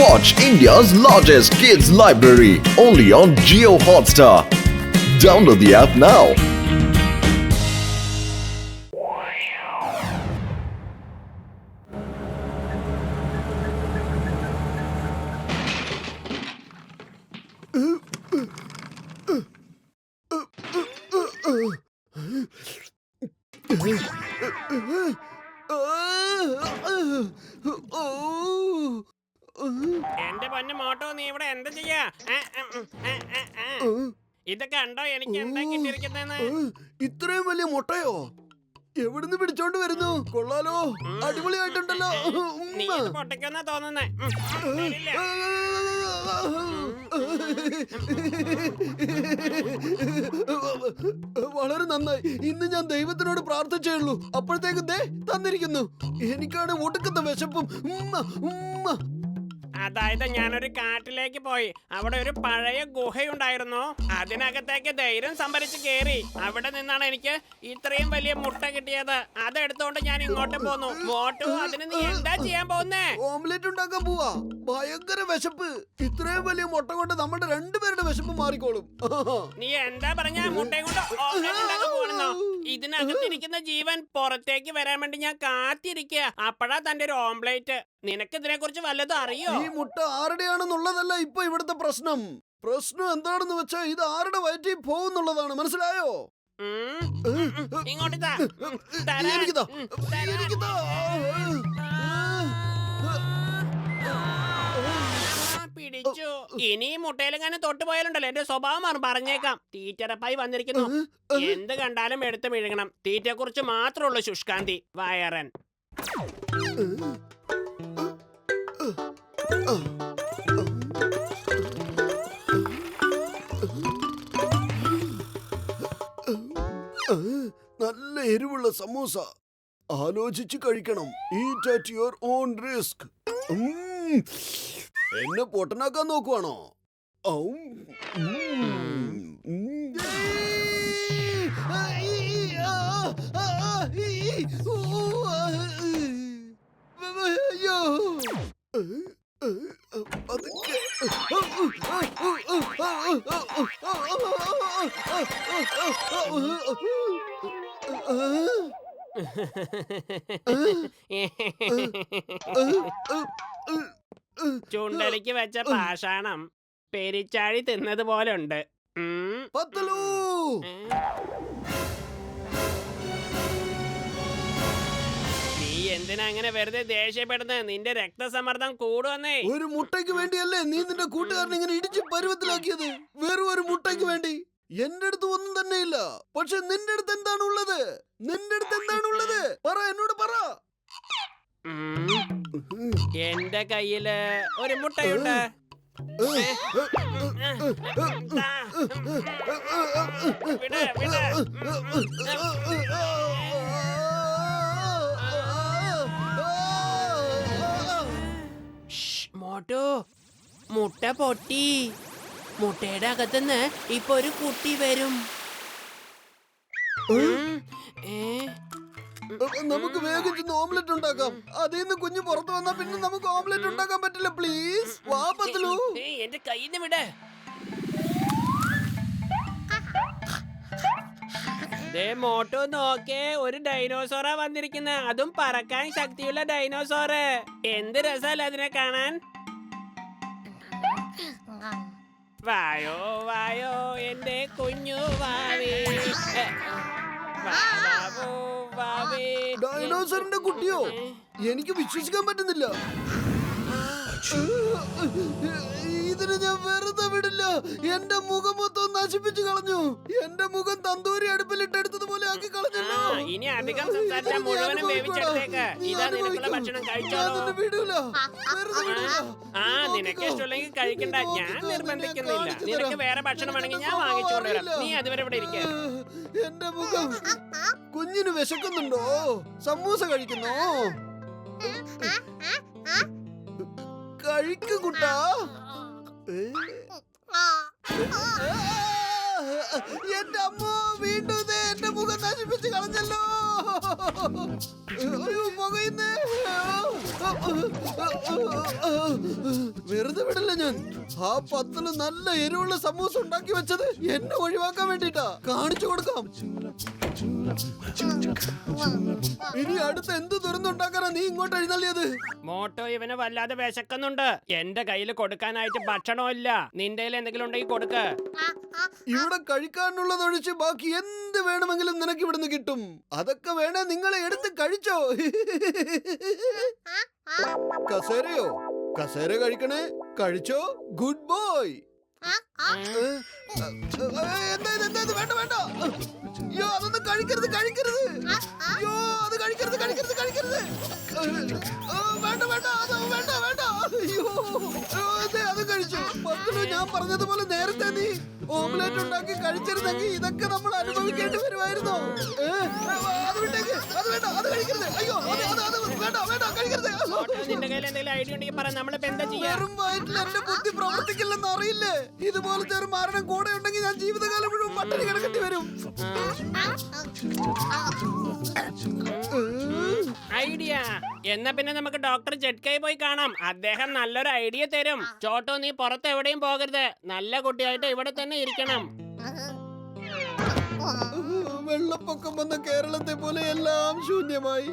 Watch India's largest kids library only on Jio Hotstar. Download the app now. എന്റെ പൊന്നു motto നീ ഇവിടെ എന്താ ചെയ്യാ? ഇത് കണ്ടോ എനിക്ക് എന്താ കിട്ടിയിരിക്കുന്നെന്ന്? ഇത്രയും വലിയ മുട്ടയോ? എവിടുന്ന് പിടിച്ചോണ്ട് വരുന്നു? കൊള്ളാലോ, അടിപൊളിയായിട്ടുണ്ടല്ലോ. നീ ഇത് പൊട്ടിക്കുന്നാ തോന്നുന്നേ. വളരെ നന്നായി. ഇന്ന് ഞാൻ ദൈവത്തിനോട് പ്രാർത്ഥിച്ചേ ഉള്ളൂ, അപ്പോഴത്തേക്കും ദേ തന്നിരിക്കുന്നു. എനിക്കാണ് ഒടുക്കത്തെ വിശപ്പും. അതായത് ഞാനൊരു കാട്ടിലേക്ക് പോയി. അവിടെ ഒരു പഴയ ഗുഹയുണ്ടായിരുന്നു. അതിനകത്തേക്ക് ധൈര്യം സംഭരിച്ച് കേറി. അവിടെ നിന്നാണ് എനിക്ക് ഇത്രയും വലിയ മുട്ട കിട്ടിയത്. അതെടുത്തോണ്ട് ഞാൻ ഇങ്ങോട്ട് പോന്നു. മോട്ടു, അതിന് നീ എന്താ ചെയ്യാൻ പോകുന്നേ? ഓംലെറ്റ് ഉണ്ടാക്കാൻ പോവാ. ഭയങ്കര വിശപ്പ്. ഇത്രയും വലിയ മുട്ട കൊണ്ട് നമ്മുടെ രണ്ടുപേരുടെ വിശപ്പ് മാറിക്കോളും. നീ എന്താ പറഞ്ഞ? മുട്ടയും കൊണ്ട് ഓംലെറ്റ് ഉണ്ടാക്കാൻ പോകണമെന്നോ? ഇതിനകത്തിരിക്കുന്ന ജീവൻ പുറത്തേക്ക് വരാൻ വേണ്ടി ഞാൻ കാത്തിരിക്കുക. അപ്പഴാ തന്റെ ഒരു ഓംലെറ്റ്. നിനക്ക് ഇതിനെ കുറിച്ച് വല്ലതും അറിയോ? ഈ മുട്ട ആരുടെയാണെന്നുള്ളതല്ല ഇപ്പൊ ഇവിടുത്തെ പ്രശ്നം. പ്രശ്നം എന്താണെന്ന് വെച്ചാൽ ഇത് ആരുടെ വയറ്റിൽ പോകുന്നുള്ളതാണ്. മനസ്സിലായോ? ഇങ്ങോട്ട് എനിക്കിതാ. പിടിച്ചു. ഇനി മുട്ടയിലെങ്ങാനും തൊട്ട് പോയാലുണ്ടല്ലോ എന്റെ സ്വഭാവം മാറും, പറഞ്ഞേക്കാം. തീറ്ററപ്പായി വന്നിരിക്കുന്നു. എന്ത് കണ്ടാലും എടുത്ത് വിഴുങ്ങണം. തീറ്റയെ കുറിച്ച് മാത്രമുള്ളൂ ശുഷ്കാന്തി. വയറൻ. നല്ല എരിവുള്ള സമൂസ. ആലോചിച്ച് കഴിക്കണം. Eat at your own risk. എന്നെ പൊട്ടനാക്കാൻ നോക്കുവാണോ? അയ്യോ, ചുണ്ടലിക്ക് വെച്ച പാഷാണം പെരിച്ചാഴി തിന്നത് പോലെ ഉണ്ട്. നീ എന്തിനാ അങ്ങനെ വെറുതെ ദേഷ്യപ്പെടുന്നത്? നിന്റെ രക്തസമ്മർദ്ദം കൂടുവന്നേ. ഒരു മുട്ടയ്ക്ക് വേണ്ടിയല്ലേ നീ നിന്റെ കൂട്ടുകാരനെ ഇങ്ങനെ ഇടിച്ച് പരുവത്തിലാക്കിയത്? വെറും ഒരു മുട്ടയ്ക്ക് വേണ്ടി. എന്റെ അടുത്ത് ഒന്നും തന്നെ ഇല്ല. പക്ഷെ നിന്റെ അടുത്ത് എന്താണുള്ളത്? നിന്റെ അടുത്ത് എന്താണുള്ളത്? പറ, എന്നോട് പറ. എന്റെ കയ്യില് ഒരു മുട്ടയുണ്ട്. മോട്ടു, മുട്ട പൊട്ടി. മുട്ടയുടെ അകത്തുനിന്ന് ഇപ്പൊ ഒരു കുട്ടി വരും. നമുക്ക് വേഗം ചെന്ന് ഓംലെറ്റ് ഉണ്ടാക്കാം. അതിൽ നിന്ന് കുഞ്ഞ് പുറത്തു വന്നാ പിന്നെ നമുക്ക് ഓംലെറ്റ് ഉണ്ടാക്കാൻ പറ്റില്ല. പ്ലീസ് വാ പത്തലു. എന്റെ കയ്യിൽ നിന്ന് വിട. മോട്ടോ നോക്കേ, ഒരു ഡൈനോസോറാ വന്നിരിക്കുന്ന. അതും പറക്കാൻ ശക്തിയുള്ള ഡൈനോസോറ്. എന്ത് രസമല്ല അതിനെ കാണാൻ. വായോ വായോ എന്റെ കുഞ്ഞു വാവേ. ഡൈനോസറിന്റെ കുട്ടിയോ? എനിക്ക് വിശ്വസിക്കാൻ പറ്റുന്നില്ല. ഇതിന് ഞാൻ വെറുതെ വിടില്ല. എന്റെ മുഖം മൊത്തം നശിപ്പിച്ചു കളഞ്ഞു. എന്റെ മുഖം തന്തൂരി അടുപ്പിലിട്ടെടുത്തതുപോലെ ആക്കി കളഞ്ഞല്ലോ. ഇനി അധികം സംസാരിച്ചാൽ മുഴുവനും വേവിച്ചെടുത്തേക്ക്. ഇതാ നിനക്കുള്ള ഭക്ഷണം, കഴിച്ചോളൂ. നിനക്ക് ഇഷ്ടമുണ്ടെങ്കിൽ കഴിക്കണ്ട, ഞാൻ നിർബന്ധിക്കുന്നില്ല. നിനക്ക് വേറെ ഭക്ഷണം വേണമെങ്കിൽ ഞാൻ വാങ്ങിച്ചുകൊണ്ട് വരാം. നീ അതുവരെ ഇവിടെ ഇരിക്കുക. എന്റെ മുഖം. കുഞ്ഞിന് വിശക്കുന്നുണ്ടോ? സമൂസ കഴിക്കുന്നോ? കഴിക്കു കുട്ടാ. എന്റെ അമ്മ വീണ്ടും എന്റെ മുഖം നശിപ്പിച്ച് കളഞ്ഞല്ലോ. മുഖയിന്ന് വെറുതെ വിടില്ല ഞാൻ. ആ പത്തല് നല്ല എരിവുള്ള സമൂസ ഉണ്ടാക്കി വെച്ചത് എന്നെ ഒഴിവാക്കാൻ വേണ്ടിട്ടാ. കാണിച്ചു കൊടുക്കാം. ഇനി അടുത്ത് എന്ത് ദുരന്തമുണ്ടാക്കാനാ നീ ഇങ്ങോട്ട് എഴുന്നള്ളിയത്? മോട്ടോ ഇവന് വല്ലാതെ വിശക്കുന്നുണ്ട്. എന്റെ കയ്യിൽ കൊടുക്കാനായിട്ട് ഭക്ഷണമില്ല. നിന്റെ എന്തെങ്കിലും ഉണ്ടെങ്കിൽ കൊടുക്ക്. ഇവിടെ കഴിക്കാനുള്ളതൊഴിച്ച് ബാക്കി എന്ത് വേണമെങ്കിലും നിനക്ക് ഇവിടുന്ന് കിട്ടും. അതൊക്കെ വേണേ നിങ്ങളെ എടുത്ത് കഴിച്ചോ. കസേരയോ? കസേര കഴിക്കണേ, കഴിച്ചോ. Good boy. എന്താ വേണ്ട വേണ്ട. അയ്യോ അതൊന്നും കഴിക്കരുത് കഴിക്കരുത്. അയ്യോ അത് കഴിക്കരുത് കഴിക്കരുത് കഴിക്കരുത്. വേണ്ട വേണ്ട അത് വേണ്ട വേണ്ട. അയ്യോ അത് കഴിച്ചു. മക്കള് ഞാൻ പറഞ്ഞതുപോലെ നേരത്തെ നീ ഓംലെറ്റ് ഉണ്ടാക്കി കഴിച്ചിരുന്നെങ്കിൽ ഇതൊക്കെ നമ്മൾ അനുഭവിക്കേണ്ടി വരുമായിരുന്നോ? അത് വിട്ടേക്ക്. അത് വേണ്ട അത് കഴിക്കരുത്. അയ്യോ അത് വേണ്ട വേണ്ട കഴിക്കരുത്. നിന്റെ കയ്യിൽ എന്തെങ്കിലും ഐഡിയ ഉണ്ടെങ്കിൽ പറ. നമ്മളിപ്പോ എന്താ ചെയ്യാ? വെറും വയറ്റിൽ എന്റെ ബുദ്ധി പ്രവർത്തിക്കില്ലെന്ന് അറിയില്ലേ? ഇതുപോലത്തെ ഒരു മരണം കൂടെ ഉണ്ടെങ്കിൽ ഞാൻ ജീവിതകാലം മുഴുവൻ പട്ടിണി കിടക്കേണ്ടി വരും. ഐഡിയ എന്നാ പിന്നെ നമുക്ക് ഡോക്ടർ ജഡ്കൈ പോയി കാണാം. അദ്ദേഹം നല്ലൊരു ഐഡിയ തരും. ചോട്ടോ നീ പുറത്ത് എവിടെയും പോകരുത്. നല്ല കുട്ടിയായിട്ട് ഇവിടെ തന്നെ ഇരിക്കണം. വെള്ളപ്പൊക്കം വന്ന കേരളത്തെ പോലെ എല്ലാം ശൂന്യമായി.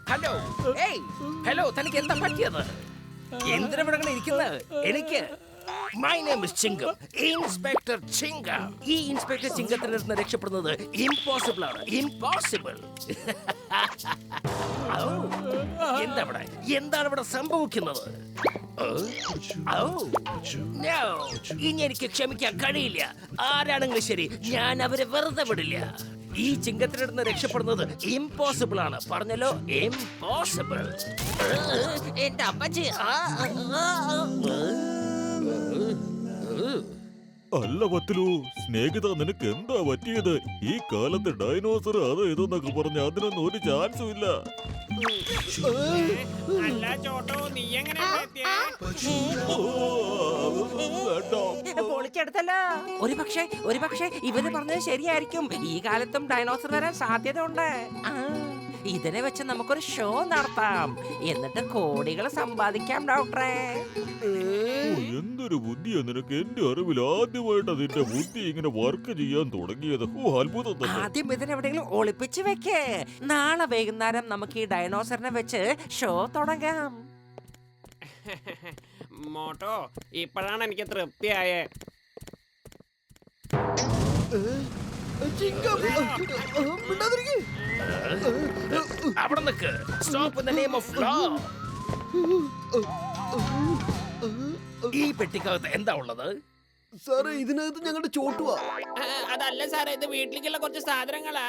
ഹലോ ഹലോ തനിക്ക് എന്താ പറ്റിയത്? എന്തിനാ ഇവിടെ ഇരിക്കുന്നത്? എനിക്ക് my name is Chinkam, inspector Chinkam. ഈ ഇൻസ്പെക്ടർ ചിങ്കത്തിൽ നിന്ന് രക്ഷപ്പെടുന്നത് ഇംപോസിബിൾ ആണ്. ഇംപോസിബിൾ. എന്താണ് ഇവിടെ സംഭവിക്കുന്നത്? ഇനി എനിക്ക് ക്ഷമിക്കാൻ കഴിയില്ല. ആരാണെങ്കിലും ശരി, ഞാൻ അവരെ വെറുതെ വിടില്ല. ഈ ചിങ്കത്തിനിടുന്ന് രക്ഷപ്പെടുന്നത് ഇംപോസിബിൾ ആണ്. പറഞ്ഞല്ലോ, ഇംപോസിബിൾ. എന്റെ അപ്പച്ചി. അല്ല പത്തിലു, സ്നേഹിത നിനക്ക് എന്താ പറ്റിയത്? ഈ കാലത്ത് ഡൈനോസർ അത് ഇതെന്നൊക്കെ പറഞ്ഞ അതിനൊന്നും ഒരു ചാൻസും ഇല്ല. അല്ല ചോട്ടോ നീ എങ്ങനെ പൊളിച്ചെടുത്തല്ലോ. ഒരു പക്ഷേ ഇവര് പറഞ്ഞത് ശരിയായിരിക്കും. ഈ കാലത്തും ഡൈനോസർ വരാൻ സാധ്യതയുണ്ട്. ഇതിനെ വെച്ച് നമുക്കൊരു ഷോ നടത്താം. എന്നിട്ട് കോടികൾ സമ്പാദിക്കാം ഡോക്ടറെ. എന്തൊരു ബുദ്ധിയാ നിനക്ക്! എന്റെ അറിവിൽ ആദ്യമായിട്ട് അതിന്റെ ബുദ്ധി ഇങ്ങനെ വർക്ക് ചെയ്യാൻ തുടങ്ങിയത്. അത്ഭുതം തന്നെ. ആദ്യം ഇതിനെവിടെയെങ്കിലും ഒളിപ്പിച്ച് വെക്കേ. നാളെ വൈകുന്നേരം നമുക്ക് ഈ ഡൈനോസറിനെ വെച്ച് ഷോ തുടങ്ങാം. മോട്ടോ ഇപ്പോഴാണ് എനിക്ക് തൃപ്തിയായേ. അവിടെ നിൽക്ക്. Stop in the name of law. ഈ പെട്ടിക്കകത്ത് എന്താ ഉള്ളത്? സാറേ ഇതിനകത്ത് ഞങ്ങളുടെ ചോട്ടുവാ. അതല്ല സാറേ, ഇത് വീട്ടിലേക്കുള്ള കുറച്ച് സാധനങ്ങളാ.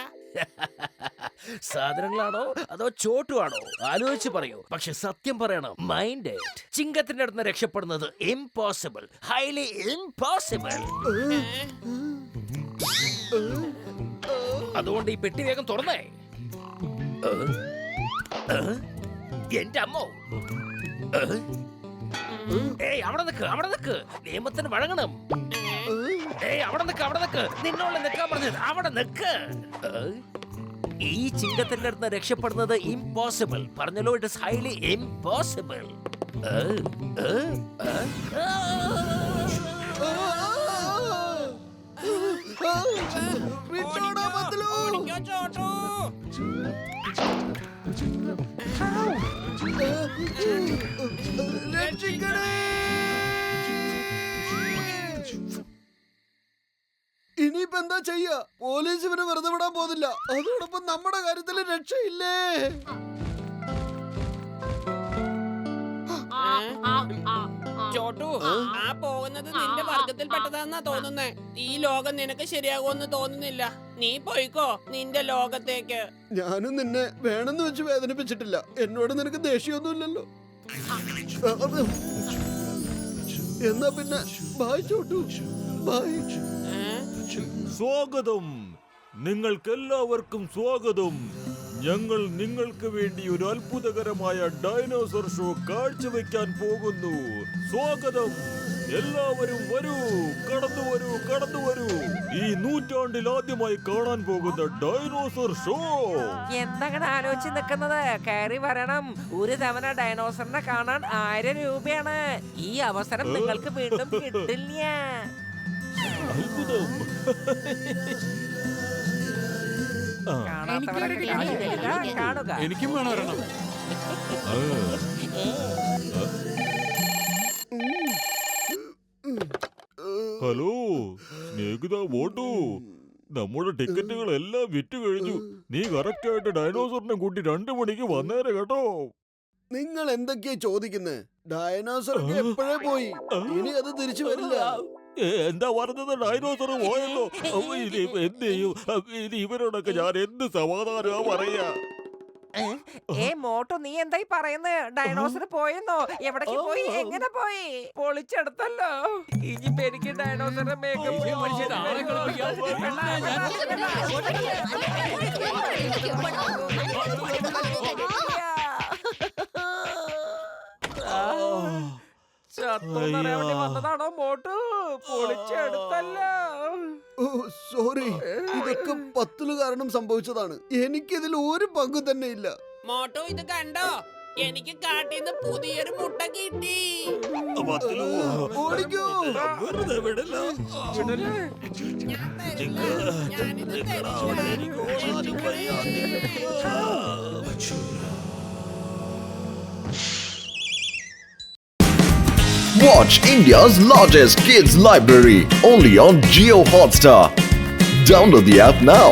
സാധനങ്ങളാണോ അതോ ചോട്ടുവാണോ? ആലോചിച്ച് പറയൂ. പക്ഷെ സത്യം പറയണം, മൈൻഡ് ഇറ്റ്. ചിങ്കത്തിന്റെ അടുത്ത് രക്ഷപ്പെടുന്നത് ഇംപോസിബിൾ, ഹൈലി ഇംപോസിബിൾ. അതുകൊണ്ട് ഈ പെട്ടി വേഗം തുറന്നേ. എന്റെ അമ്മോ! ഏയ് അവിടെ നിക്ക്. നിയമത്തിന് വഴങ്ങണം. ഏയ് അവിടെ നിക്ക്. നിന്നോട് നിൽക്കാൻ പറഞ്ഞത് അവിടെ നിക്ക്. ഈ ചിങ്കത്തിന്റെ അടുത്ത് രക്ഷപ്പെടുന്നത് ഇംപോസിബിൾ. പറഞ്ഞല്ലോ, ഇറ്റ് ഇസ് ഹൈലി ഇംപോസിബിൾ. ഓടിക്കോ ചോട്ടോ. രക്ഷിക്കണേ! എന്താ ചെയ്യാ? പോലീസ് ഇവനെ വെറുതെ വിടാൻ പോകുന്നില്ല. അതോടൊപ്പം നമ്മുടെ കാര്യത്തിൽ രക്ഷയില്ലേ? ചോട്ടു, ആ പോകുന്നത് നിന്റെ വർഗത്തിൽപ്പെട്ടതാന്നാ തോന്നുന്നേ. ഈ ലോകം നിനക്ക് ശരിയാകുമെന്ന് തോന്നുന്നില്ല. നീ പോയിക്കോ നിന്റെ ലോകത്തേക്ക്. ഞാനും നിന്നെ വേണമെന്ന് വെച്ച് വേദനിപ്പിച്ചിട്ടില്ല. എന്നോട് നിനക്ക് ദേഷ്യമൊന്നുമില്ലല്ലോ. എന്നാ പിന്നെ ബൈ ചോട്ടു, ബൈ. സ്വാഗതം, നിങ്ങൾക്കെല്ലാവർക്കും സ്വാഗതം. ഞങ്ങൾ നിങ്ങൾക്ക് വേണ്ടി ഒരു അത്ഭുതകരമായ ഡൈനോസർ ഷോ കാഴ്ചവെക്കാൻ പോകുന്നു. സ്വാഗതം, എല്ലാവരും വരൂ, കടന്നു വരൂ, കടന്നു വരൂ. ഈ നൂറ്റാണ്ടിൽ ആദ്യമായി കാണാൻ പോകുന്ന ഡൈനോസർ ഷോ. എന്താണ് ആലോചിച്ച് നിൽക്കുന്നത്? കയറി വരണം. ഒരു തവണ ഡൈനോസറിനെ കാണാൻ 1000 രൂപയാണ്. ഈ അവസരം നിങ്ങൾക്ക് വീണ്ടും കിട്ടില്ല. അത്ഭുതം. കാണുക. എനിക്കും വേണം ഒരെണ്ണം. ഹലോ സ്നേഹിത മോട്ടു, നമ്മുടെ ടിക്കറ്റുകൾ എല്ലാം വിറ്റ് കഴിഞ്ഞു. നീ കറക്റ്റ് ആയിട്ട് ഡൈനോസറിനെ കൂട്ടി 2 മണിക്ക് വന്നേരെ കേട്ടോ. നിങ്ങൾ എന്തൊക്കെയാ ചോദിക്കുന്നത്? ഡൈനോസർ എപ്പോഴേ പോയി. ഇനി അത് തിരിച്ചു വരില്ല. എന്താ പറഞ്ഞത്? ഡൈനോസർ പോയല്ലോ. ഇനി എന്ത് ചെയ്യും? ഇനി ഇവരോടൊക്കെ ഞാൻ എന്ത് സമാധാനമാ പറയാ? മോട്ടോ, നീ എന്തായി പറയുന്നത്? ഡൈനോസർ പോയെന്നോ? എവിടേക്ക് പോയി? എങ്ങനെ പോയി? പൊളിച്ചെടുത്തല്ലോ. ഇനിയിപ്പോ എനിക്ക് ഡൈനോസറിന്റെ മേക്കപ്പ് വന്നതാണോ മോട്ടു? പൊളിച്ചെടുത്തല്ലോ. ഓ സോറി, ഇതൊക്കെ പത്തല് കാരണം സംഭവിച്ചതാണ്. എനിക്കിതിൽ ഒരു പങ്കും തന്നെ ഇല്ല. മോട്ടു, ഇത് കണ്ടോ? എനിക്ക് കാട്ടിന്ന് പുതിയൊരു മുട്ട കിട്ടി. ഓടിക്കോ. വെറുതെ വിടല്ല. ഞാനിത് Watch India's largest kids library only on Jio Hotstar. Download the app now.